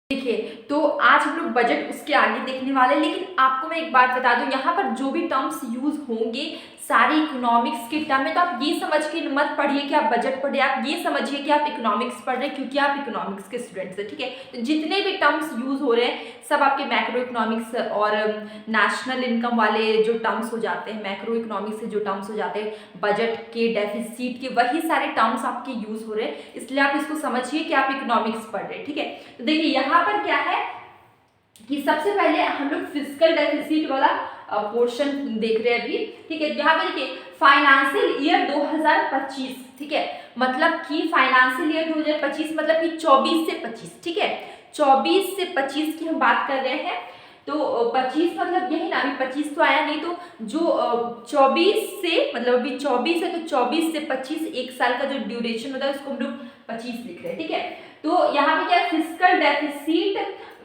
देखिए, तो आज हम लोग बजट उसके आगे देखने वाले हैं, लेकिन आपको मैं एक बात बता दूं, यहाँ पर जो भी टर्म्स यूज होंगे सारे इकोनॉमिक्स के टर्म में, तो आप ये समझ के मत पढ़िए कि आप बजट पढ़िए, आप ये समझिए कि आप इकोनॉमिक्स पढ़ रहे हैं क्योंकि आप इकोनॉमिक्स के स्टूडेंट्स हैं, ठीक है। तो जितने भी टर्म्स यूज हो रहे हैं सब आपके मैक्रो इकोनॉमिक्स और नेशनल इनकम वाले जो टर्म्स हो जाते हैं, मैक्रो इकोनॉमिक्स से जो टर्म्स हो जाते हैं, बजट के, डेफिसिट के, वही सारे टर्म्स आपके यूज हो रहे हैं, इसलिए आप इसको समझिए कि आप इकोनॉमिक्स पढ़ रहे हैं, ठीक है। तो देखिए यहाँ पर क्या है कि सबसे पहले हम लोग फिस्कल डेफिसिट वाला पोर्शन देख रहे हैं अभी, ठीक है। यहाँ पे देखिए फाइनेंशियल ईयर 2025, ठीक है, मतलब कि फाइनेंशियल ईयर 2025 मतलब कि 24 से 25, ठीक है, 24 से 25 की हम बात कर रहे हैं। तो 25 मतलब यही ना, अभी 25 तो आया नहीं, तो जो 24 से मतलब अभी 24 है तो 24 से 25 एक साल का जो ड्यूरेशन होता है उसको हम लोग 25 लिख रहे हैं, ठीक है। तो यहाँ पे क्या है, फिस्कल डेफिसिट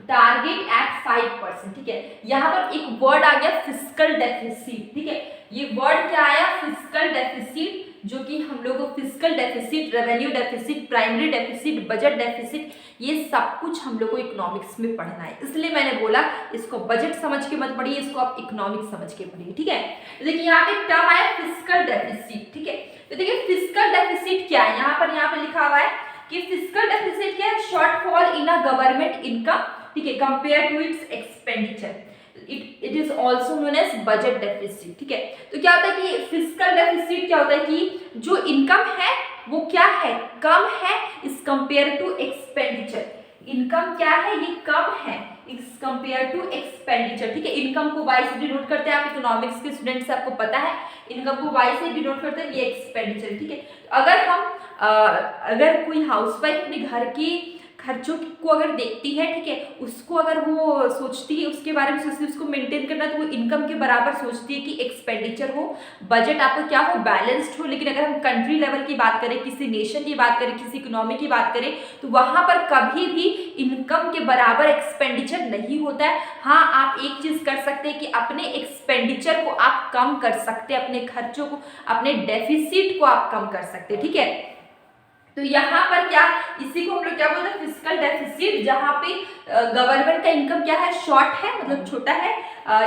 टारगेट एट 5%, ठीक है। यहाँ पर एक वर्ड आ गया फिस्कल डेफिसिट, ठीक है, ये वर्ड क्या आया, फिस्कल डेफिसिट, जो कि हम लोग को fiscal deficit, revenue deficit, primary deficit, budget deficit, ये सब कुछ हम लोग को इकोनॉमिक्स में पढ़ना है, इसलिए मैंने बोला इसको बजट समझ के मत पढ़िए, इसको आप इकोनॉमिक्स समझ के पढ़िए, ठीक है। तो देखिए यहाँ पे टर्म आया फिस्कल डेफिसिट, ठीक है। तो देखिए फिस्कल डेफिसिट क्या है, यहाँ पे लिखा हुआ है कि फिस्कल डेफिसिट क्या है, shortfall in a government income, ठीक है, compare to its expenditure, it is also known as budget deficit, ठीक है। तो क्या होता है कि फिस्कल डेफिसिट क्या होता है कि जो इनकम है वो क्या है, कम है इस कंपेयर टू एक्सपेंडिचर, इनकम क्या है, ये कम है इस कंपेयर टू एक्सपेंडिचर, ठीक है। इनकम को वाई से डिनोट करते हैं, आप इकोनॉमिक्स के स्टूडेंट्स से आपको पता है, इनकम को वाई से डिनोट करते हैं, ये एक्सपेंडिचर, ठीक है। अगर हम अगर कोई हाउसवाइफ अपने घर की खर्चों को अगर देखती है, ठीक है, उसको अगर वो सोचती है उसके बारे में सोचती है, उसको मेंटेन करना, तो वो इनकम के बराबर सोचती है कि एक्सपेंडिचर हो, बजट आपका क्या हो, बैलेंस्ड हो। लेकिन अगर हम कंट्री लेवल की बात करें, किसी नेशन की बात करें, किसी इकोनॉमी की बात करें, तो वहां पर कभी भी इनकम के बराबर एक्सपेंडिचर नहीं होता है। हाँ, आप एक चीज कर सकते हैं कि अपने एक्सपेंडिचर को आप कम कर सकते हैं, अपने खर्चों को, अपने डेफिसिट को आप कम कर सकते हैं, ठीक है। तो यहाँ पर क्या, इसी को हम लोग क्या बोलते हैं, फिस्कल डेफिसिट, जहाँ पे गवर्नमेंट का इनकम क्या है, शॉर्ट है, मतलब छोटा है,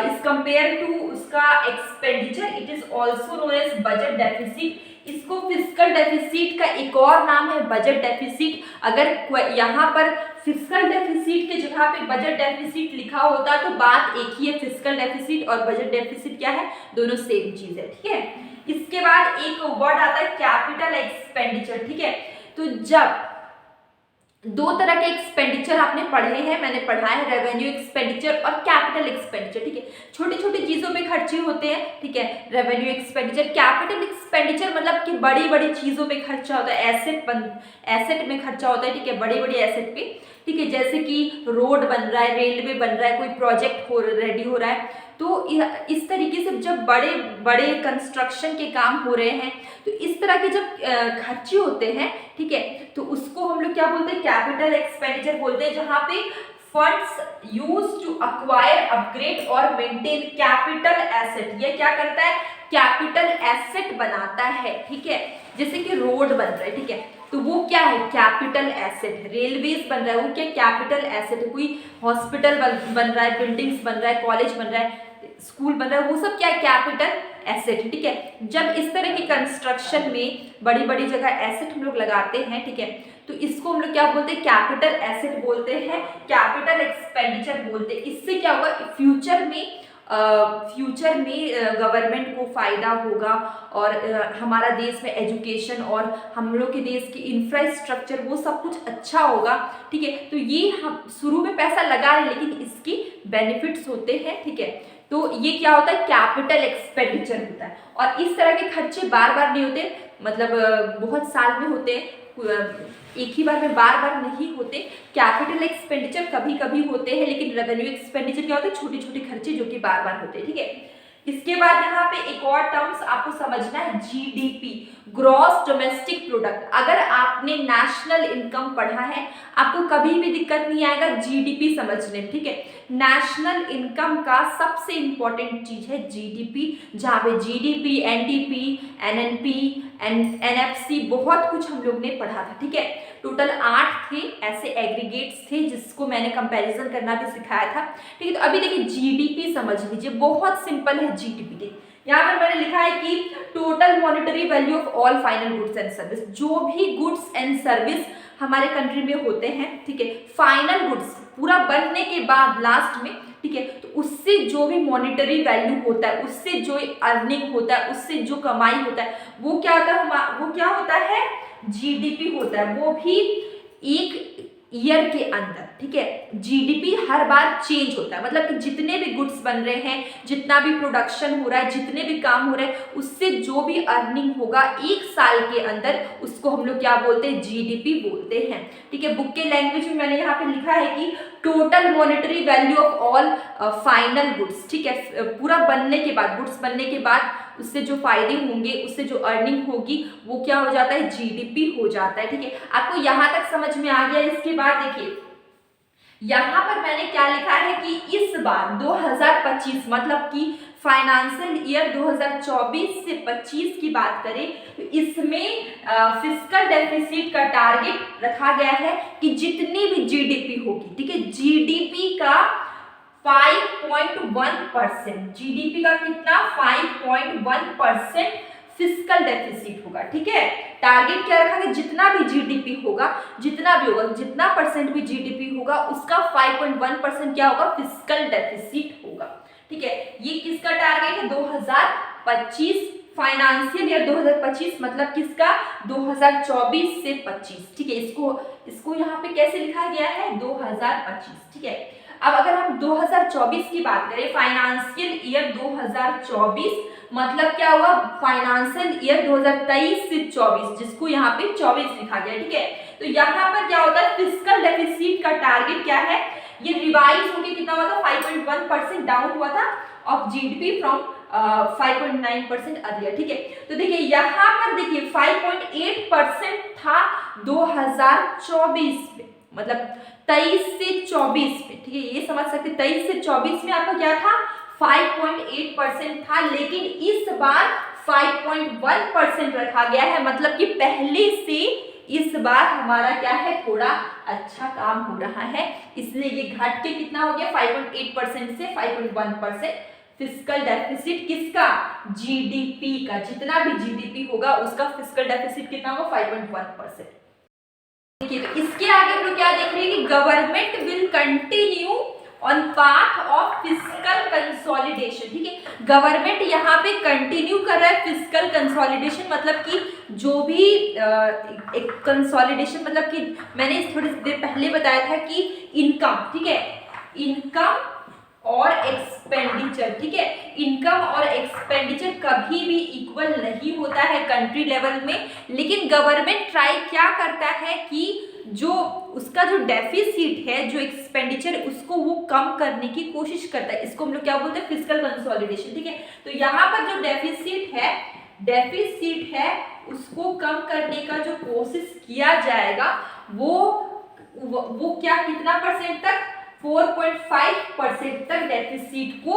इस कंपेयर टू उसका expenditure, it is also known as budget deficit. इसको फिस्कल डेफिसिट का एक और नाम है बजट डेफिसिट। अगर यहाँ पर फिस्कल डेफिसिट के जगह पे बजट डेफिसिट लिखा होता तो बात एक ही है, फिस्कल डेफिसिट और बजट डेफिसिट क्या है, दोनों सेम चीज है, ठीक है। इसके बाद एक वर्ड आता है कैपिटल एक्सपेंडिचर, ठीक है। तो जब दो तरह के एक्सपेंडिचर आपने पढ़े हैं, मैंने पढ़ा है, रेवेन्यू एक्सपेंडिचर और कैपिटल एक्सपेंडिचर, ठीक है। छोटी छोटी चीजों पे खर्चे होते हैं, ठीक है, रेवेन्यू एक्सपेंडिचर। कैपिटल एक्सपेंडिचर मतलब कि बड़ी बड़ी चीजों पे खर्चा होता है, एसेट में खर्चा होता है, ठीक है, बड़ी बड़ी एसेट पे, ठीक है, जैसे कि रोड बन रहा है, रेलवे बन रहा है, कोई प्रोजेक्ट रेडी हो रहा है, तो इस तरीके से जब बड़े बड़े कंस्ट्रक्शन के काम हो रहे हैं, तो इस तरह के जब खर्चे होते हैं, ठीक है, तो उसको हम लोग क्या बोलते हैं, कैपिटल एक्सपेंडिचर बोलते हैं, जहाँ पे funds use to acquire, upgrade और मेंटेन कैपिटल एसेट। ये क्या करता है, कैपिटल एसेट बनाता है, ठीक है, जैसे कि रोड बन रहा है, ठीक है, तो वो क्या है, कैपिटल एसेट। रेलवेज बन रहा है, वो क्या, कैपिटल एसेट है। कोई हॉस्पिटल बन रहा है, बिल्डिंग्स बन रहा है, कॉलेज बन रहा है, स्कूल बन रहा है, वो सब क्या है, कैपिटल एसेट है, ठीक है। जब इस तरह की कंस्ट्रक्शन में बड़ी बड़ी जगह एसेट हम लोग लगाते हैं, ठीक है, तो इसको हम लोग क्या बोलते हैं, कैपिटल एसेट बोलते हैं, कैपिटल एक्सपेंडिचर बोलते हैं। इससे क्या होगा, फ्यूचर में गवर्नमेंट को फायदा होगा और हमारा देश में एजुकेशन और हम लोग के देश की इंफ्रास्ट्रक्चर वो सब कुछ अच्छा होगा, ठीक है। तो ये हम शुरू में पैसा लगा रहे हैं, लेकिन इसकी बेनिफिट्स होते हैं, ठीक है। तो ये क्या होता है, कैपिटल एक्सपेंडिचर होता है। और इस तरह के खर्चे बार बार नहीं होते, मतलब बहुत साल में होते हैं, एक ही बार में बार बार नहीं होते। कैपिटल एक्सपेंडिचर कभी कभी होते हैं, लेकिन रेवेन्यू एक्सपेंडिचर क्या होते हैं, छोटे छोटे खर्चे जो कि बार बार होते हैं, ठीक है। इसके बाद यहाँ पे एक और टर्म्स आपको समझना है, जीडीपी, ग्रॉस डोमेस्टिक प्रोडक्ट। अगर आपने नेशनल इनकम पढ़ा है, आपको कभी भी दिक्कत नहीं आएगा जीडीपी समझने में, ठीक है। नेशनल इनकम का सबसे इंपॉर्टेंट चीज है जीडीपी, जहाँ पे जीडीपी, एनडीपी, एनएनपी, एनएफसी, बहुत कुछ हम लोग ने पढ़ा था, ठीक है। टोटल 8 थे ऐसे एग्रीगेट्स थे जिसको मैंने कंपैरिजन करना भी सिखाया था, ठीक है। तो अभी देखिए जीडीपी समझ लीजिए, बहुत सिंपल है जीडीपी। देखिए यहाँ पर मैंने लिखा है कि total monetary value of all final goods and service, जो भी गुड्स एंड सर्विस हमारे कंट्री में होते हैं, ठीक है, फाइनल गुड्स पूरा बनने के बाद लास्ट में, ठीक है, तो उससे जो भी मॉनेटरी वैल्यू होता है, उससे जो अर्निंग होता है, उससे जो कमाई होता है, वो क्या होता है, वो क्या होता है, जीडीपी होता है, वो भी एक ईयर के अंदर, ठीक है। जीडीपी हर बार चेंज होता है, मतलब कि जितने भी गुड्स बन रहे हैं, जितना भी प्रोडक्शन हो रहा है, जितने भी काम हो रहे हैं, उससे जो भी अर्निंग होगा एक साल के अंदर, उसको हम लोग क्या बोलते हैं, जीडीपी बोलते हैं, ठीक है। बुक के लैंग्वेज में मैंने यहाँ पे लिखा है कि total monetary value of all final goods, ठीक है, पूरा बनने के बाद, गुड्स बनने के बाद उससे जो फायदे होंगे, उससे जो अर्निंग होगी, वो क्या हो जाता है, जीडीपी हो जाता है, ठीक है। आपको यहाँ तक समझ में आ गया। इसके बाद देखिए यहाँ पर मैंने क्या लिखा है कि इस बार 2025 मतलब कि फाइनेंशियल ईयर 2024 से 25 की बात करें तो इसमें फिस्कल डेफिसिट का टारगेट रखा गया है कि जितनी भी जीडीपी होगी, ठीक है, जीडीपी का 5.1%, जीडीपी का कितना, 5.1% फिस्कल डेफिसिट होगा, ठीक है। टारगेट क्या रखा गया, जितना भी जीडीपी होगा, जितना भी होगा, जितना परसेंट भी जीडीपी होगा, उसका 5.1% क्या होगा, फिस्कल डेफिसिट होगा, ठीक है। ये किसका टारगेट है, 2025, फाइनेंशियल ईयर 2025 मतलब किसका, 2024 से 25, ठीक है। इसको यहाँ पे कैसे लिखा गया है, 2025, ठीक है। अब अगर हम 2024 की बात करें, फाइनेंशियल ईयर 2024 मतलब क्या हुआ, फाइनेंशियल ईयर 2023 से 24, जिसको यहाँ पे 24 लिखा गया, ठीक है। तो यहाँ पर क्या होता है, फिस्कल डेफिसिट का टारगेट क्या है, ये रिवाइज होके कितना हुआ था, 5.1% डाउन हुआ था ऑफ जीडीपी फ्रॉम 5.9% अर्लियर, ठीक है। तो देखिए यहाँ पर देखिए 5.8% था 2024 में, मतलब 23 से 24 में, ठीक है, ये समझ सकते 23 से 24 में आपका क्या था, 5.8% था, लेकिन इस बार 5.1% रखा गया है, मतलब कि पहले से इस बार हमारा क्या है, थोड़ा अच्छा काम हो रहा है, इसलिए ये घट के कितना हो गया, 5.8% से 5.1%। फिस्कल डेफिसिट किसका, जीडीपी का, जितना भी जीडीपी होगा उसका फिस्कल डेफिसिट कितना होगा, 5.1%। देखिए तो इसके आगे हम लोग क्या देख रहे हैं कि government will continue on path of fiscal consolidation, ठीक है। गवर्नमेंट यहाँ पे कंटिन्यू कर रहा है फिस्कल कंसोलिडेशन, मतलब कि जो भी एक कंसोलिडेशन, मतलब कि मैंने थोड़ी देर पहले बताया था कि इनकम, ठीक है, इनकम और एक्सपेंडिचर, ठीक है, इनकम और एक्सपेंडिचर कभी भी इक्वल नहीं होता है कंट्री लेवल में, लेकिन गवर्नमेंट ट्राई क्या करता है कि जो उसका जो डेफिसिट है, जो एक्सपेंडिचर है, उसको वो कम करने की कोशिश करता है, इसको हम लोग क्या बोलते हैं, फिस्कल कंसोलिडेशन, ठीक है। तो यहाँ पर जो डेफिसिट है उसको कम करने का जो कोशिश किया जाएगा, वो क्या, कितना परसेंट तक, 4.5% तक डेफिसिट को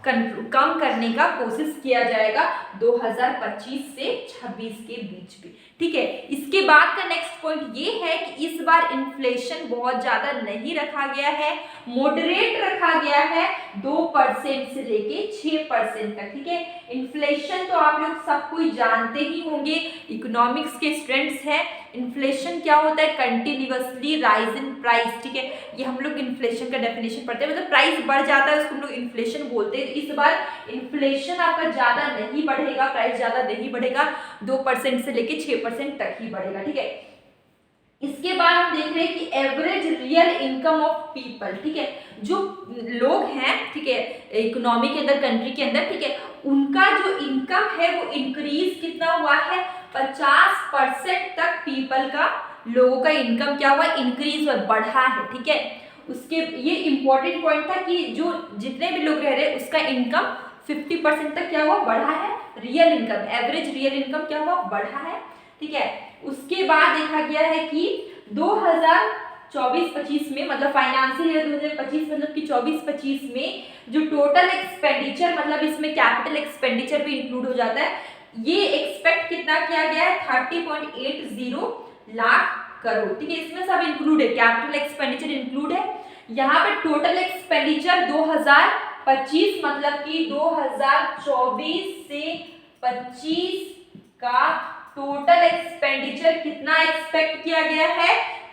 कम करने का कोशिश किया जाएगा 2025 से 26 के बीच में, ठीक है। इसके बाद का नेक्स्ट पॉइंट ये है कि इस बार इन्फ्लेशन बहुत ज्यादा नहीं रखा गया है, मॉडरेट रखा गया है, 2% से लेके 6% तक, ठीक है। इन्फ्लेशन तो आप लोग सब कोई जानते ही होंगे, इकोनॉमिक्स के स्टूडेंट्स हैं। इन्फ्लेशन क्या होता है, कंटिन्यूअसली राइज इन प्राइस, ठीक है, ये हम लोग इन्फ्लेशन का डेफिनेशन पढ़ते हैं, मतलब प्राइस बढ़ जाता है उसको हम लोग इन्फ्लेशन बोलते हैं। इस बार इन्फ्लेशन आपका ज्यादा नहीं बढ़ेगा, प्राइस ज्यादा नहीं बढ़ेगा, 2% से लेके 6% तक ही बढ़ेगा, ठीक है। इसके बाद हम देख रहे हैं कि average real income of people, ठीक है, जो लोग हैं, ठीक है, इकोनॉमी के अंदर, कंट्री के अंदर, ठीक है, उनका जो इनकम है वो इंक्रीज कितना हुआ है, 50% तक पीपल का, लोगों का इनकम क्या हुआ, इंक्रीज हुआ, बढ़ा है, ठीक है। उसके ये इंपॉर्टेंट पॉइंट था कि जो जितने भी लोग रह रहे हैं उसका इनकम 50% तक क्या हुआ, बढ़ा है, real income, average real income क्या हुआ, बढ़ा है, ठीक है। उसके बाद देखा गया है कि 2024-25 में, मतलब फाइनेंशियल ईयर 2025 मतलब कि 24-25 में जो टोटल एक्सपेंडिचर, मतलब इसमें कैपिटल एक्सपेंडिचर भी इंक्लूड हो जाता है, ये एक्सपेक्ट कितना किया गया है 30.80 लाख करोड़। ठीक है, इसमें सब इंक्लूड है, कैपिटल एक्सपेंडिचर इंक्लूड है। यहाँ पे टोटल एक्सपेंडिचर 2025 मतलब कि 2024 से 25 का टोटल एक्सपेंडिचर कितना एक्सपेक्ट किया गया है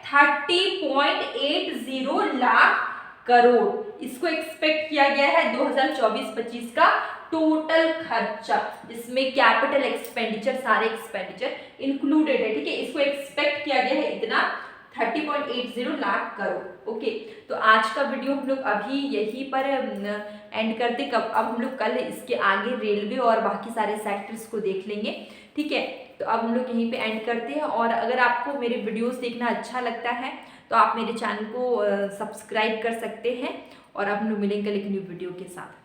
30.80 लाख करोड़। इसको एक्सपेक्ट किया गया है 2024-25 का टोटल खर्चा, इसमें कैपिटल एक्सपेंडिचर सारे एक्सपेंडिचर इंक्लूडेड है। ठीक है, इसको एक्सपेक्ट किया गया है इतना 30.80 लाख करोड़। ओके, तो आज का वीडियो हम लोग अभी यहीं पर एंड करते। कब अब हम लोग कल इसके आगे रेलवे और बाकी सारे सेक्टर्स को देख लेंगे। ठीक है, तो अब हम लोग यहीं पे एंड करते हैं। और अगर आपको मेरे वीडियोस देखना अच्छा लगता है तो आप मेरे चैनल को सब्सक्राइब कर सकते हैं। और अब हम लोग मिलेंगे एक न्यू वीडियो के साथ।